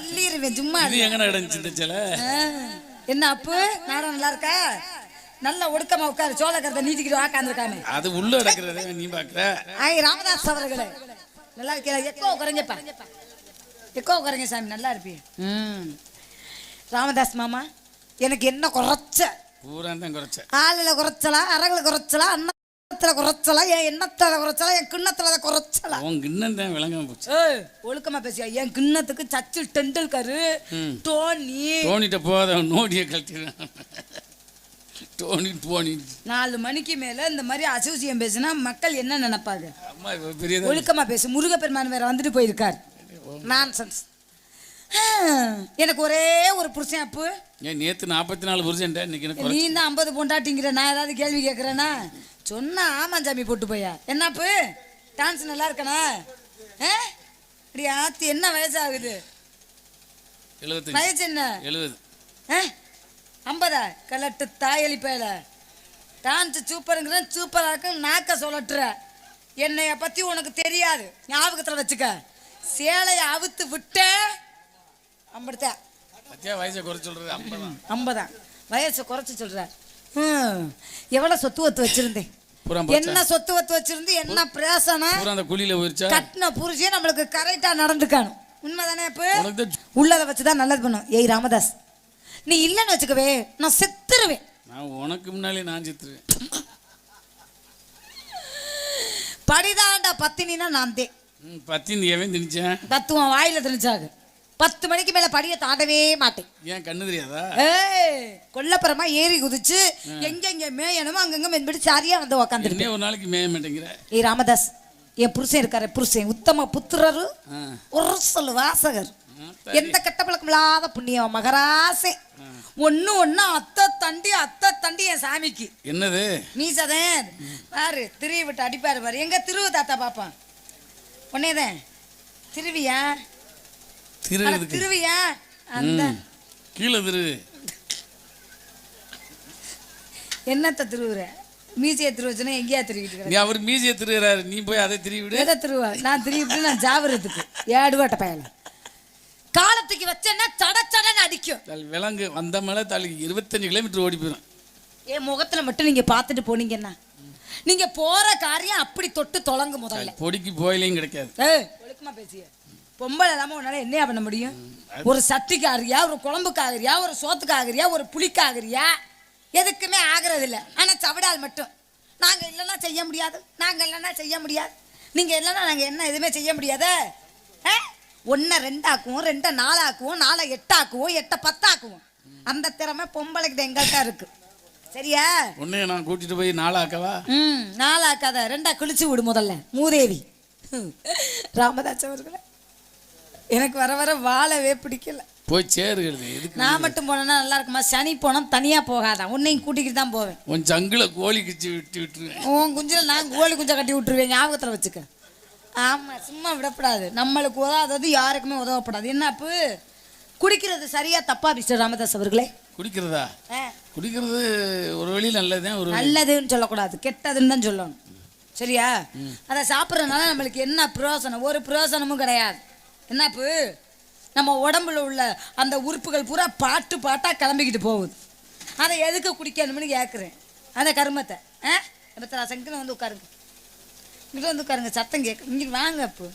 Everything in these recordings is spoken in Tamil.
தள்ளிடுவேன் சும்மா. இது எங்க நடந்துச்சு இந்த சிலை? என்ன அப்பு நாடகம் நல்லா இருக்கா? நல்ல ஒடுக்கமா உட்காரு, சோளக்கரத்தை நீட்டிக்கிட்டு வாக்காந்துருக்காமே. அது உள்ள நடக்கிறது நீ பாக்குற. ராமதாஸ் அவர்களே நல்லா இருக்கீங்களா? எக்கோ குறைங்கப்பா, எக்கோ குறைங்க சாமி, நல்லா இருப்பீங்க. ராமதாஸ் மாமா, எனக்கு என்ன குறைச்ச? பூரா தான் குறைச்ச. ஆளுல குறைச்சலா, அரகுல குறைச்சலா, அன்னத்துல குறைச்சலா, என் எண்ணத்துல குறைச்சலா, என் கிண்ணத்துல குறைச்சலா? உன் கிண்ணம் தான் விளங்காம போச்சு. ஒழுக்கமா பேசியா? என் கிண்ணத்துக்கு சச்சில் டெண்டுல்கர், டோனிட்ட போத நோடிய கழட்டிடுறான். டோனி 4 மணிக்கு மேல இந்த மாதிரி அசோசியம் பேசினா மக்கள் என்ன நினைப்பாங்க? பெரிய ஒழுக்கமா பேசு. முருகப்பெருமான் வேற வந்துட்டு போயிருக்கார். நான்சென்ஸ். எனக்கு ஒரே ஒரு புருஷன் அப்பு. நேத்து 44 புருஷன், இன்னைக்கு நீ தான் 50 பொண்டாட்டிங்கிற. நான் ஏதாவது கேள்வி கேட்கறேன்னா சொன்னா ஆமாஞ்சாமி போட்டு போயா. என்ன அப்பு டான்ஸ் நல்லா இருக்கனா? அப்படி ஆத்தி என்ன வயசாகுது? 75. வயசு என்ன? 70. 50 கலட்டு தாயலி பேல. டான்ஸ் சூப்பருங்கிற, சூப்பரா இருக்கு, நாக்க சொல்லட்டுற. என்னைய பத்தி உனக்கு தெரியாது, ஞாபகத்துல வச்சுக்க. சேலையை அவுத்து விட்ட 50 வயசை குறை சொல்றது. 50 வயசை குறைச்சு சொல்ற. எவ்வளவு சொத்து வத்து வச்சிருந்தேன், என்ன சொத்து வத்து வச்சிருந்து, என்ன பிரேசனம் அந்த குழியில போயிருச்சா? கட்டின புருஷன் நம்மளுக்கு கரெக்டா நடந்துக்கணும். உண்மைதானே? இப்ப உள்ளதை வச்சுதான் நல்லது பண்ணும். ஏய் ராமதாஸ், நீ இல்லன்னு வச்சுக்கவே நான் செத்துருவேன். நான் உனக்கு முன்னாலே நான் செத்துருவேன். படிதாண்டா பத்தினா நான் தே பத்தினி எவன் திணிச்சேன்? தத்துவம் வாயில திணிச்சாங்க. 10 மணிக்கு மேல படிய தாண்டவே மாட்டேன். ஏன் கண்ணு தெரியாதா? கொல்லப்புறமா ஏறி குதிச்சு எங்க மேயணுமோ அங்கங்க மென்படி சாரியா வந்து உக்காந்துருக்கேன். ஒரு நாளைக்கு மேய மாட்டேங்கிற. ஏய் ராமதாஸ், என் புருஷன் இருக்காரு, புருஷன் உத்தம புத்திரரு, ஒரு சொல் வாசகர், எந்த கெட்ட பழக்கம் இல்லாத புண்ணியம் மகராசே. ஒண்ணு அத்தை தண்டி என் சாமிக்கு. என்னது மீசதேன் பாரு, திரிய விட்டு அடிப்பாரு பாரு. எங்க திருவு தாத்தா பாப்பான் உன்னேதான் திருவியா திருவியா அந்த கீழே திரு என்னத்த திருவுற? மீசிய திருவச்சுன்னா எங்கேயா திருவிட்டு? நீ அவர் மீசிய திருவுறாரு, நீ போய் அதை திருவிடு. எதை திருவா? நான் திருவிட்டு நான் ஜாவரத்துக்கு ஏடுவாட்ட பயல காலத்துக்கு வச்சேன்னா சடச்சடன்னு அடிக்கும். விலங்கு வந்த மேல தாளுக்கு 25 கிலோமீட்டர் ஓடி போயிடும். என் முகத்துல மட்டும் நீங்க பாத்துட்டு போனீங்கன்னா நீங்க போற காரியம் அப்படி தொட்டு தொலங்கு. முதல்ல பொடிக்கு போயிலையும் கிடைக்காது. ஒழுக்கமா பேசிய பொம்பளை இல்லாம உன்னால என்னையா பண்ண முடியும்? ஒரு சட்டிக்கு ஆகிறியா, ஒரு குழம்புக்கு ஆகிறியா, ஒரு சோத்துக்கு ஆகிறியா, ஒரு புளிக்கு ஆகிறியா? எதுக்குமே ஆகிறது இல்லை. ஆனா சவடால் மட்டும் நாங்க இல்லைன்னா செய்ய முடியாது, நாங்க இல்லைன்னா செய்ய முடியாது, நீங்க இல்லைன்னா நாங்க என்ன எதுவுமே செய்ய முடியாது. 1 2 ஆக்குவோம், 2 4 ஆக்குவோம், 4 8 ஆக்குவோம், 8 10 ஆக்குவோம். அந்த திறமை பொம்பளைக்கு எங்கள்கிட்ட இருக்கு. சரியா? ஒண்ணு நான் கூட்டிட்டு போய் 4 ஆக்கவா? 4 ஆக்காத, 2 கிழிச்சு விடு முதல்ல. மூதேவி ராமதாஸ் அவர்களே, எனக்கு வர வர வாழவே பிடிக்கல. போய் சேருகிறது. நான் மட்டும் போனேன்னா நல்லா இருக்குமா? சனி போனோம் தனியா போகாதான், உன்னையும் கூட்டிக்கிட்டு தான் போவேன். உன் சங்குல கோழி கிச்சு விட்டுருவேன். உன் குஞ்சில் நான் கோழி குஞ்சை கட்டி விட்டுருவேன், ஞாபகத்தில் வச்சுக்க. ஆமா, சும்மா விடப்படாது. நம்மளுக்கு உதவாதது யாருக்குமே உதவப்படாது. என்ன அப்பு குடிக்கிறது சரியா தப்பா மிஸ்டர் ராமதாஸ் அவர்களே? குடிக்கிறதா? குடிக்கிறது ஒரு வழி நல்லதுதான். ஒரு நல்லதுன்னு சொல்லக்கூடாது, கெட்டதுன்னு தான் சொல்லணும். சரியா? அதை சாப்பிட்றதுனால நம்மளுக்கு என்ன பிரயோசனம்? ஒரு பிரயோசனமும் கிடையாது. என்னப்பு நம்ம உடம்புல உள்ள அந்த உறுப்புகள் பூரா பாட்டா கிளம்பிக்கிட்டு போகுது. அதை எதுக்கு குடிக்கணும்னு கேட்குறேன். அந்த கருமத்தை சங்கன்னு வந்து உட்காருங்க, இங்கிட்ட வந்து உட்காருங்க. சத்தம் கேட்க இங்கிட்டு வாங்க. அப்போ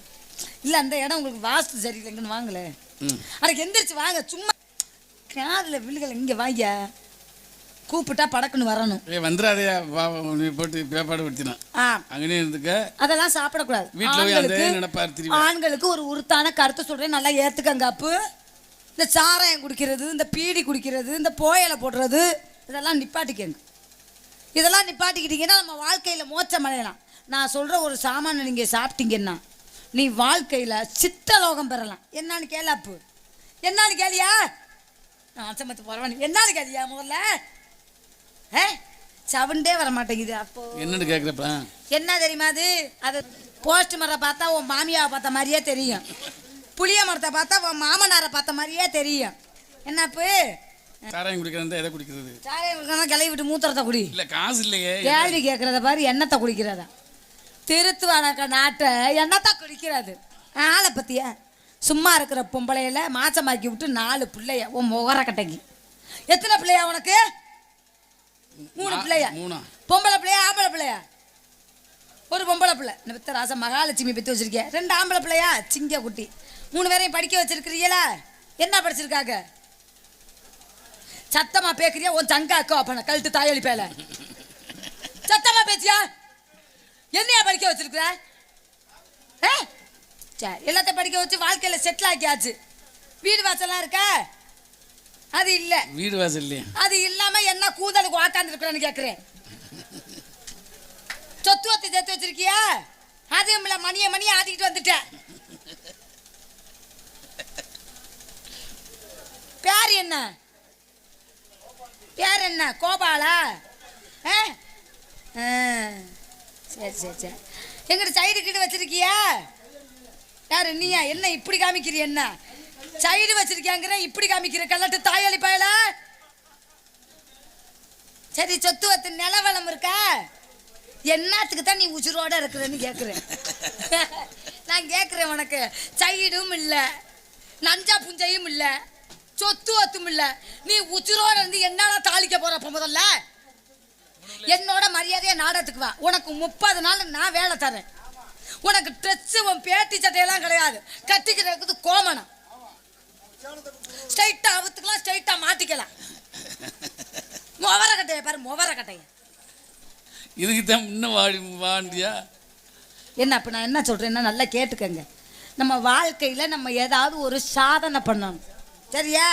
இல்லை, அந்த இடம் உங்களுக்கு வாஸ்து சரியில்லைங்கன்னு வாங்கல. அதுக்கு எந்திரிச்சு வாங்க, சும்மா காதில் விழுகலை. இங்கே வாங்க, கூப்பிட்டா படக்குன்னு வரணும். வந்துடாதையா போட்டு பேப்பாடு படுத்தினா அங்கனே இருந்துக்க. அதெல்லாம் சாப்பிடக்கூடாது. ஆண்களுக்கு ஒரு உருத்தான கருத்தை சொல்றேன், நல்லா ஏத்துக்கங்க. அப்பு இந்த சாராயம் குடிக்கிறது, இந்த பீடி குடிக்கிறது, இந்த போயலை போடுறது, இதெல்லாம் நிப்பாட்டிக்கங்க. இதெல்லாம் நிப்பாட்டிக்கிட்டீங்கன்னா நம்ம வாழ்க்கையில மோட்சம் அடையலாம். நான் சொல்ற ஒரு சாமானை நீங்க சாப்பிட்டீங்கன்னா நீ வாழ்க்கையில சித்தலோகம் பெறலாம். என்னன்னு கேளு அப்பு. என்னன்னு கேளியா? நான் சமத்து போறவன் என்னன்னு கேளியா? முதல்ல சவுண்டே வர மாட்டேங்குது. அப்போ என்னன்னு கேக்குறப்ப என்ன தெரியுமா? அது போஸ்ட் மரத்தை பார்த்தா உன் மாமியாவை பார்த்த மாதிரியே தெரியும், புளிய மரத்தை பார்த்தா உன் மாமனாரை பார்த்த மாதிரியே தெரியும். என்னப்பு சாராயம் குடிக்கிறதா? எதை குடிக்கிறது? சாராயம் குடிக்கிறதா? கிளவி விட்டு மூத்திரத்தை குடி. இல்ல காசு இல்லையே. கேள்வி கேட்கறத பாரு. எண்ணத்தை குடிக்கிறதா? திருத்துவானக்க நாட்டை எண்ணத்தை குடிக்கிறது. ஆளை பத்தியா? சும்மா இருக்கிற பொம்பளையில மாசமாக்கி விட்டு 4 பிள்ளைய உன் முகர கட்டைக்கு. எத்தனை பிள்ளையா உனக்கு? 3 பிள்ளையா? பொம்பளை பிள்ளையா ஆம்பளை பிள்ளையா? ஒரு பொம்பளை பிள்ளை. இந்த பெத்த ராசா மகாலட்சுமி பெற்று வச்சிருக்கேன். 2 ஆம்பளை பிள்ளையா சிங்க குட்டி. 3 பேரையும் படிக்க வச்சிருக்கிறீங்களா? என்ன படிச்சிருக்காங்க? சத்தமா பேக்குறியா? உன் தங்க அக்கா அப்ப கழுத்து தாயொலி பேல சத்தமா பேச்சியா? என்னையா படிக்க வச்சிருக்கிற? எல்லாத்தையும் படிக்க வச்சு வாழ்க்கையில செட்டில் ஆக்கியாச்சு. வீடு வாசல்லாம் இருக்கா? அது இல்ல. வீடு வாசல் இல்லையா? அது இல்லாம என்ன கூதலுக்கு உக்காந்து இருக்கிறேன்னு கேக்குறேன். சொத்து வத்தி சேர்த்து வச்சிருக்கியா? அதுவும் இல்ல. மணியை ஆட்டிக்கிட்டு வந்துட்டேன். பேர் என்ன? பேர் என்ன? கோபாலா? சரி சரி சரி. எங்கிட்ட சைடு கிட்ட வச்சிருக்கியா? யாரு நீயா? என்ன இப்படி காமிக்கிறிய? என்ன சைடு வச்சிருக்கியாங்கிற இப்படி காமிக்கிற கல்லட்டு தாயாளி பயல. சரி சொத்து வத்து நிலவளம் இருக்கா? என்னத்துக்கு தான் நீ உசுரோட இருக்கிறன்னு கேட்குறேன். நான் கேட்குறேன் உனக்கு. சைடும் இல்லை, நஞ்சா புஞ்சையும் இல்லை, சொத்து வத்தும் இல்லை. நீ உசுரோட இருந்து என்னால தாளிக்க போறப்ப முதல்ல என்னோட மரியாதையை நாடகத்துக்கு வா. உனக்கு 30 நாள் நான் வேலை தரேன். உனக்கு ட்ரெஸ் உன் பேட்டி சட்டையெல்லாம் கிடையாது. கட்டிக்கிறது கோமணம். ஸ்ட்ரைட்டா அவுத்துக்கலாம், ஸ்ட்ரைட்டா மாட்டிக்கலாம். முவர கட்டைய பாரு, முவர கட்டைய. இதுக்கு தான் இன்னும் வாண்டியா? என்ன அப்ப நான் என்ன சொல்றேன்னா நல்லா கேட்டுக்கங்க. நம்ம வாழ்க்கையில நம்ம ஏதாவது ஒரு சாதனை பண்ணணும். சரியா?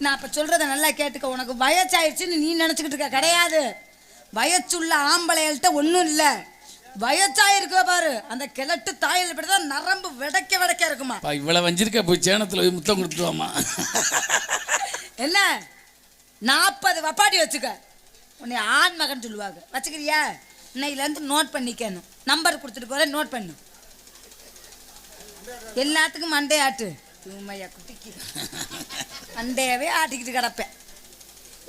நான் அப்ப சொல்றத நல்லா கேட்டுக்க. உனக்கு வயசாயிடுச்சுன்னு நீ நினைச்சுக்கிட்டு இருக்க கிடையாது. வயசுள்ள ஆம்பளைகள்கிட்ட ஒன்றும் இல்லை. வயசாயிருக்க பாரு அந்த கிழட்டு தாயில் இப்படிதான் நரம்பு விடைக்க இருக்குமா. இவ்வளவு வஞ்சிருக்க போய் சேனத்துல போய் முத்தம் கொடுத்துருவாமா. என்ன 40 வப்பாட்டி வச்சுக்க. உன்னை ஆண் மகன் சொல்லுவாங்க. வச்சுக்கிறியா? இன்னையிலேருந்து நோட் பண்ணிக்கணும். நம்பர் கொடுத்துட்டு போறேன், நோட் பண்ணு. எல்லாத்துக்கும் மண்டே ஆட்டு. உண்மையா குட்டிக்கு மண்டையாவே ஆட்டிக்கிட்டு கிடப்பேன்.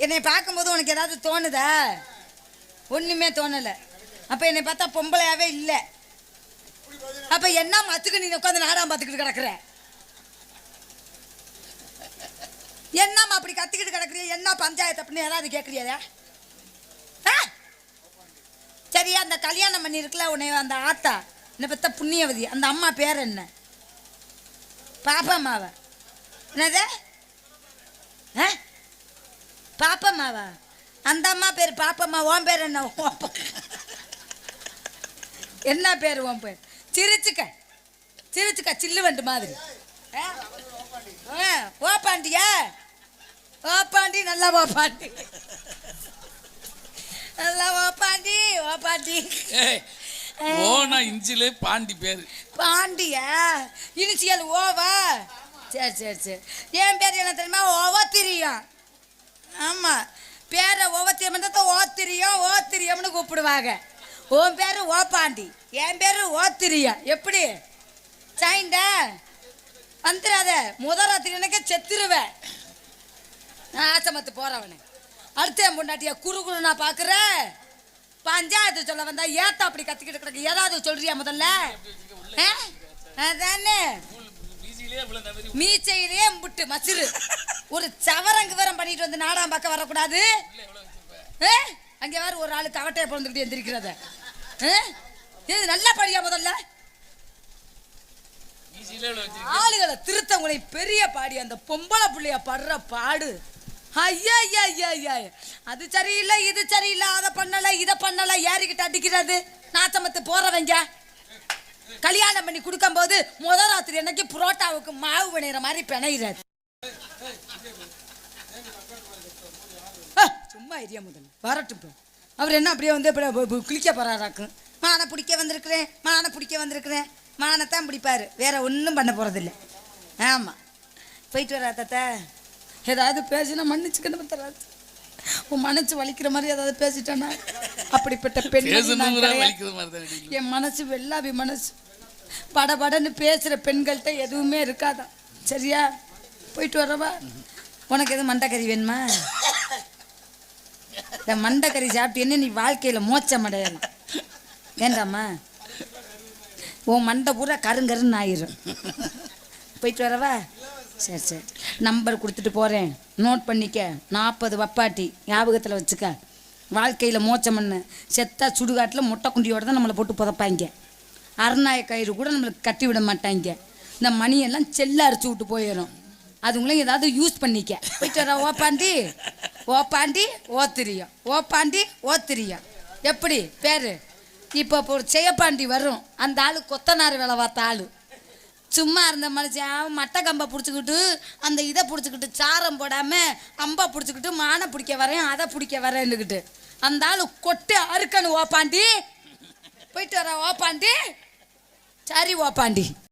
என்னை பார்க்கும்போது உனக்கு ஏதாவது தோணுதா? ஒண்ணுமே தோணலை. அப்ப என்னை பார்த்தா பொம்பளையாவே இல்லை. அப்ப என்ன மத்துக்கு நீ உட்காந்து நாடகம் பார்த்துக்கிட்டு கிடக்குற? என்னம்மா அப்படி கத்திக்கிட்டு கிடக்குறிய? என்ன பஞ்சாயத்து அப்படின்னு யாராவது கேட்குறியா? சரியா? அந்த கல்யாணம் பண்ணி இருக்குல்ல உன்னை அந்த ஆத்தா, என்னை பத்த புண்ணியவதி, அந்த அம்மா பேர் என்ன? பாப்பம்மாவா? என்னது? பாப்பம்மாவா? அந்த அம்மா பேர் பாப்பம்மா. உன் பேர் என்ன? என்ன பேர் உன் பேர்? சிரிச்சுக்க சிரிச்சுக்க சில்லு வண்டு மாதிரி. ஓப்பாண்டியா? ஓப்பாண்டி. நல்லா ஓப்பாண்டி, நல்லா ஓப்பாண்டி. ஓப்பாண்டி ஓனா இன்சிலே பாண்டி பேரு. பாண்டியா? இனிஷியல் ஓவா? சரி சரி சரி. என் பேர் என்ன தெரியுமா? ஓவத்திரியம். ஆமா, பேரை ஓவத்திரியம் ஓத்திரியம் ஓத்திரியம்னு கூப்பிடுவாங்க. உன் பேரு ஓப்பாண்டி, என் பேரு ஓத்திரியம். எப்படி சைண்டா? வந்துடாத. முதராத்திரினக்கே செத்துருவேன். நான் ஆசமத்து போறவனே. அடுத்த என் பொண்டாட்டியா குறு நான் பாக்குறேன். பஞ்சாயத்து சொல்ல வந்தா ஏத்தா அப்படி கத்திக்கிட்டு கிடக்கு. ஏதாவது சொல்றியா முதல்ல? அதானே மீச்சையிலேயே முட்டு மசிறு. ஒரு சவரங்கு வரம் பண்ணிட்டு வந்து நாடாம் பார்க்க வரக்கூடாது. அங்கே வேற ஒரு ஆளு கவட்டையை பிறந்துக்கிட்டு எந்திரிக்கிறத. இது நல்லா படியா முதல்ல. ஆளுகளை திருத்தவங்களை பெரிய பாடி அந்த பொம்பளை புள்ளைய படுற பாடு. ஐயா ஐயா ஐயா ஐயா, அது சரியில்லை இது சரியில்லை, அதை பண்ணல இதை பண்ணல, ஏறிக்கிட்டு அடிக்கிறது. நாச்சமத்து போறவங்க கல்யாணம் பண்ணி கொடுக்கும் போது முதராத்திரி அன்னைக்கு புரோட்டாவுக்கு மாவு பிணையிற மாதிரி பிணையிறாரு. சும்மா ஐடியா முதல்ல வரட்டும். அவர் என்ன அப்படியே வந்து குளிக்க போறாராக்கும். மானை பிடிக்க வந்திருக்கிறேன், மானை பிடிக்க வந்திருக்கிறேன். மானைத்தான் பிடிப்பாரு, வேற ஒன்றும் பண்ண போறதில்லை. ஆமாம், போயிட்டு வரா தாத்தா. ஏதாவது பேசினா மன்னிச்சுக்கணும் தராது. உன் மனசு வலிக்கிற மாதிரி ஏதாவது பேசிட்டானா? அப்படிப்பட்ட பெண் என் மனசு வெள்ளாவி மனசு. படபடன்னு பேசுகிற பெண்கள்கிட்ட எதுவுமே இருக்காதான். சரியா? போயிட்டு வரவா? உனக்கு எதுவும் மண்டைக்கறி வேணுமா? இந்த மண்டைக்கறி சாப்பிட்டேன்னு நீ வாழ்க்கையில் மோச்சம் அடையலாம். வேண்டாமா? உன் மண்டை பூரா கருங்கருன்னு ஆயிரும். போயிட்டு வரவா? சரி சரி, நம்பர் கொடுத்துட்டு போகிறேன், நோட் பண்ணிக்க. 40 வப்பாட்டி ஞாபகத்தில் வச்சுக்க. வாழ்க்கையில் மோச்சம் பண்ண செத்தா சுடுகாட்டில் மொட்டை குண்டியோடு தான் நம்மளை போட்டு புதைப்பாங்க. அரணாய கயிறு கூட நம்மளுக்கு கட்டி விட மாட்டாங்க. இந்த மணியெல்லாம் செல்ல அரைச்சி விட்டு போயிடும். அதுங்களும் ஏதாவது யூஸ் பண்ணிக்க. போயிட்டு வர. ஓப்பாண்டி ஓப்பாண்டி ஓத்திரியம், ஓப்பாண்டி ஓத்திரியம். எப்படி பேர்? இப்போ ஒரு செய்யப்பாண்டி வரும், அந்த ஆள் கொத்தனார் வேலை பார்த்த ஆள். சும்மா இருந்த மனுஷன் மட்டை கம்பை பிடிச்சிக்கிட்டு அந்த இதை பிடிச்சிக்கிட்டு சாரம் போடாமல் அம்பா பிடிச்சிக்கிட்டு மானை பிடிக்க வரேன், அதை பிடிக்க வரேன்னுக்கிட்டு அந்த ஆள் கொட்டு அறுக்கணும். ஓப்பாண்டி போயிட்டு வர. ஓப்பாண்டி சரி ஓப்பாண்டி.